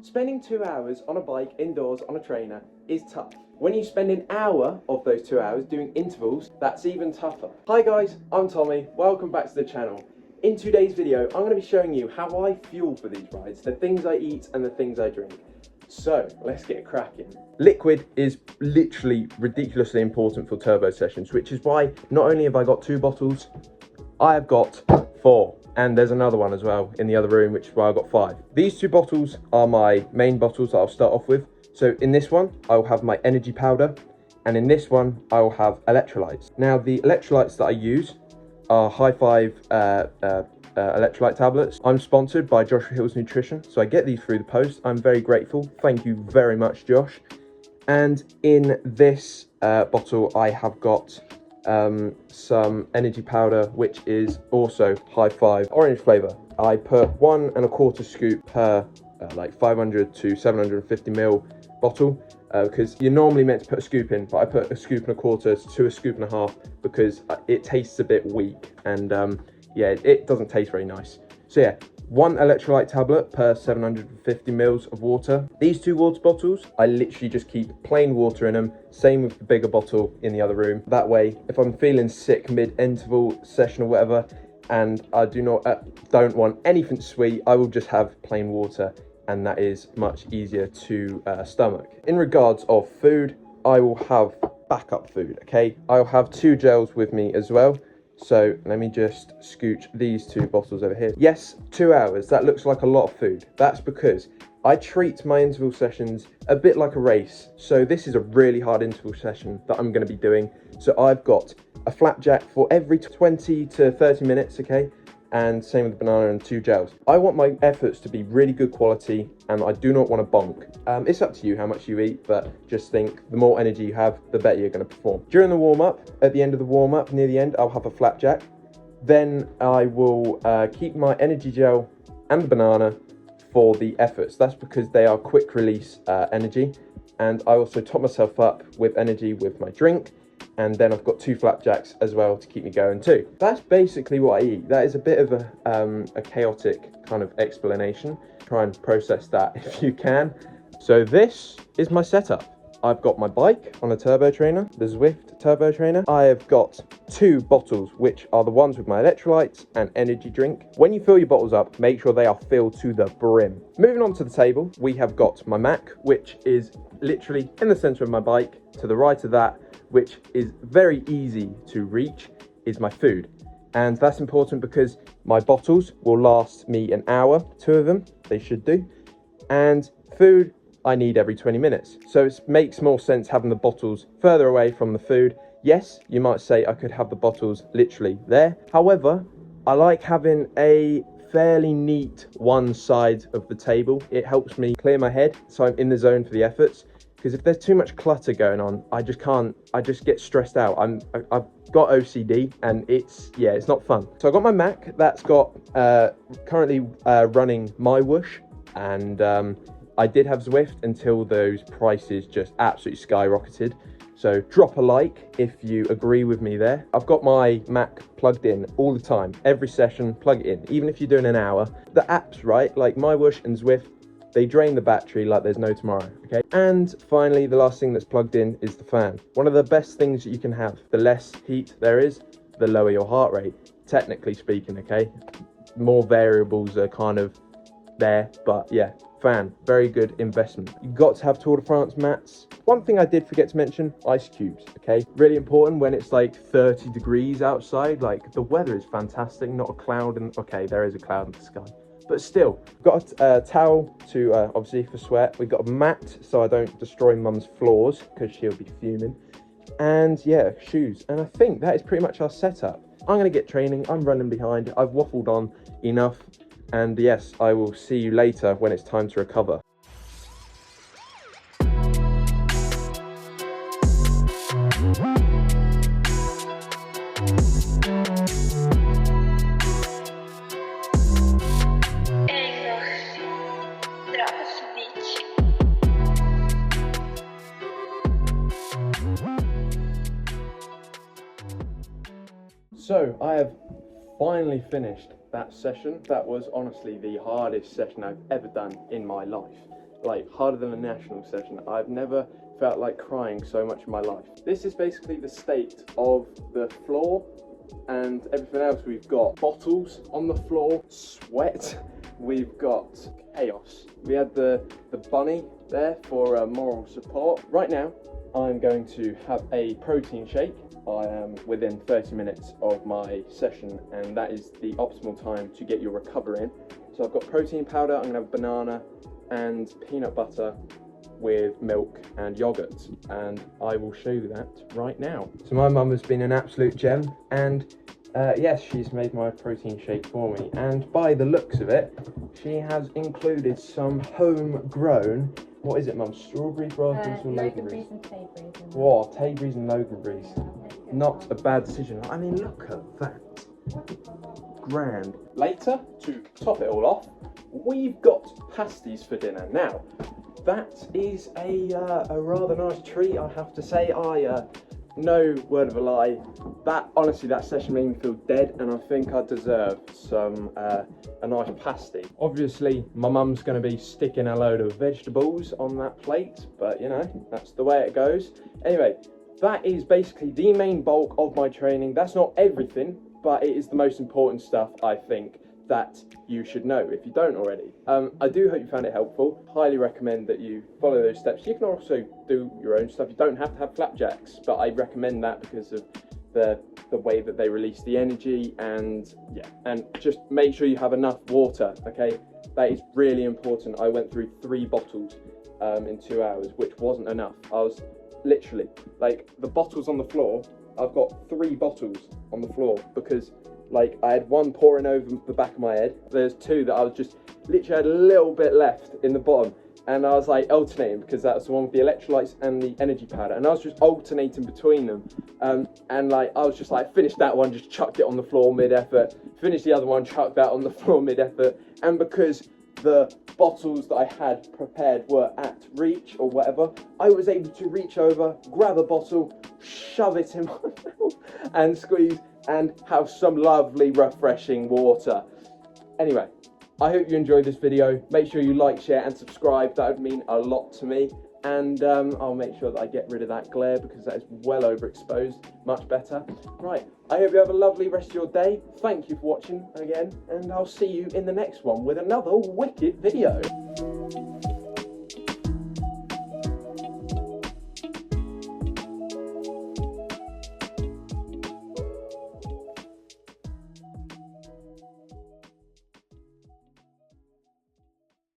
Spending 2 hours on a bike indoors on a trainer is tough. When you spend an hour of those 2 hours doing intervals, that's even tougher. Hi guys, I'm Tommy, welcome back to the channel. In today's video, I'm going to be showing you how I fuel for these rides, the things I eat and the things I drink. So, let's get cracking. Liquid is literally ridiculously important for turbo sessions, which is why not only have I got 2 bottles, I have got 4. And there's another one as well in the other room, which is why I've got 5. These 2 bottles are my main bottles that I'll start off with. So in this one, I'll have my energy powder, and in this one, I'll have electrolytes. Now, the electrolytes that I use are High Five electrolyte tablets. I'm sponsored by Joshua Hills Nutrition, so I get these through the post. I'm very grateful. Thank you very much, Josh. And in this bottle, I have got some energy powder, which is also High Five orange flavor. I put 1 1/4 scoop per like 500 to 750 ml bottle, because you're normally meant to put a scoop in, but I put 1 1/4 scoop to 1.5 scoop because it tastes a bit weak, and yeah, it doesn't taste very nice. So yeah, 1 electrolyte tablet per 750 mils of water. These 2 water bottles, I literally just keep plain water in them. Same with the bigger bottle in the other room. That way, if I'm feeling sick mid-interval session or whatever, and I don't want anything sweet, I will just have plain water, and that is much easier to stomach. In regards of food, I will have backup food, okay? I'll have 2 gels with me as well. So let me just scooch these 2 bottles over here. Yes, 2 hours, that looks like a lot of food. That's because I treat my interval sessions a bit like a race. So this is a really hard interval session that I'm going to be doing. So I've got a flapjack for every 20 to 30 minutes, okay? And same with the banana and 2 gels. I want my efforts to be really good quality, and I do not want to bonk. It's up to you how much you eat, but just think the more energy you have, the better you're going to perform. During the warm-up, at the end of the warm-up, near the end, I'll have a flapjack. Then I will keep my energy gel and the banana for the efforts. That's because they are quick release energy. And I also top myself up with energy with my drink. And then I've got 2 flapjacks as well to keep me going too. That's basically what I eat. That is a bit of a chaotic kind of explanation. Try and process that if you can. So this is my setup. I've got my bike on a turbo trainer, the Zwift turbo trainer. I have got 2 bottles, which are the ones with my electrolytes and energy drink. When you fill your bottles up, make sure they are filled to the brim. Moving on to the table, we have got my Mac, which is literally in the center of my bike. To the right of that, which is very easy to reach, is my food. And that's important because my bottles will last me an hour, 2 of them, they should do. And food, I need every 20 minutes. So it makes more sense having the bottles further away from the food. Yes, you might say I could have the bottles literally there. However, I like having a fairly neat one side of the table. It helps me clear my head so I'm in the zone for the efforts. Because if there's too much clutter going on, I just get stressed out. I've got OCD, and it's not fun. So I got my Mac, that's got currently running MyWhoosh, and I did have Zwift until those prices just absolutely skyrocketed. So drop a like if you agree with me there. I've got my Mac plugged in all the time, every session, plug it in, even if you're doing an hour. The apps, right, like MyWhoosh and Zwift, they drain the battery like there's no tomorrow, okay? And finally, the last thing that's plugged in is the fan. One of the best things that you can have. The less heat there is, the lower your heart rate, technically speaking, okay? More variables are kind of there, but yeah, fan, very good investment. You've got to have Tour de France mats. One thing I did forget to mention, ice cubes, okay? Really important when it's like 30 degrees outside, like the weather is fantastic, not a cloud, and okay, there is a cloud in the sky. But still, got a towel to obviously for sweat. We've got a mat so I don't destroy mum's floors because she'll be fuming. And yeah, shoes. And I think that is pretty much our setup. I'm going to get training. I'm running behind. I've waffled on enough. And yes, I will see you later when it's time to recover. So I have finally finished that session. That was honestly the hardest session I've ever done in my life. like harder than a national session. I've never felt like crying so much in my life. This is basically the state of the floor and everything else. We've got bottles on the floor, sweat, we've got chaos. We had the bunny there for moral support. Right now, I'm going to have a protein shake. I am within 30 minutes of my session, and that is the optimal time to get your recovery in. So I've got protein powder, I'm gonna have banana and peanut butter with milk and yogurt, and I will show you that right now. So my mum has been an absolute gem, and yes, she's made my protein shake for me, and by the looks of it, she has included some homegrown, what is it, Mum? Strawberry raspberries or loganberries? And Tayberries. Whoa, Tayberries and loganberries. Yeah, Not a bad decision. I mean, look at that. Grand. Later, to top it all off, we've got pasties for dinner. Now, that is a rather nice treat, I have to say. No word of a lie, honestly, that session made me feel dead, and I think I deserve some a nice pasty. Obviously, my mum's going to be sticking a load of vegetables on that plate, but you know, that's the way it goes. Anyway, that is basically the main bulk of my training. That's not everything, but it is the most important stuff, I think, that you should know if you don't already. I do hope you found it helpful. Highly recommend that you follow those steps. You can also do your own stuff. You don't have to have flapjacks, but I recommend that because of the way that they release the energy, and yeah, and just make sure you have enough water, okay? That is really important. I went through 3 bottles in 2 hours, which wasn't enough. I was literally, like, the bottles on the floor, I've got 3 bottles on the floor because like I had 1 pouring over the back of my head. There's 2 that I was just literally had a little bit left in the bottom, and I was like alternating because that was the one with the electrolytes and the energy powder, and I was just alternating between them. And like I was just like, finished that one, just chucked it on the floor mid-effort, finished the other one, chucked that on the floor mid-effort, and because the bottles that I had prepared were at reach or whatever, I was able to reach over, grab a bottle, shove it in my mouth and squeeze and have some lovely refreshing water. Anyway, I hope you enjoyed this video. Make sure you like, share and subscribe. That would mean a lot to me. And I'll make sure that I get rid of that glare because that is well overexposed. Much better. Right, I hope you have a lovely rest of your day. Thank you for watching again, and I'll see you in the next one with another wicked video.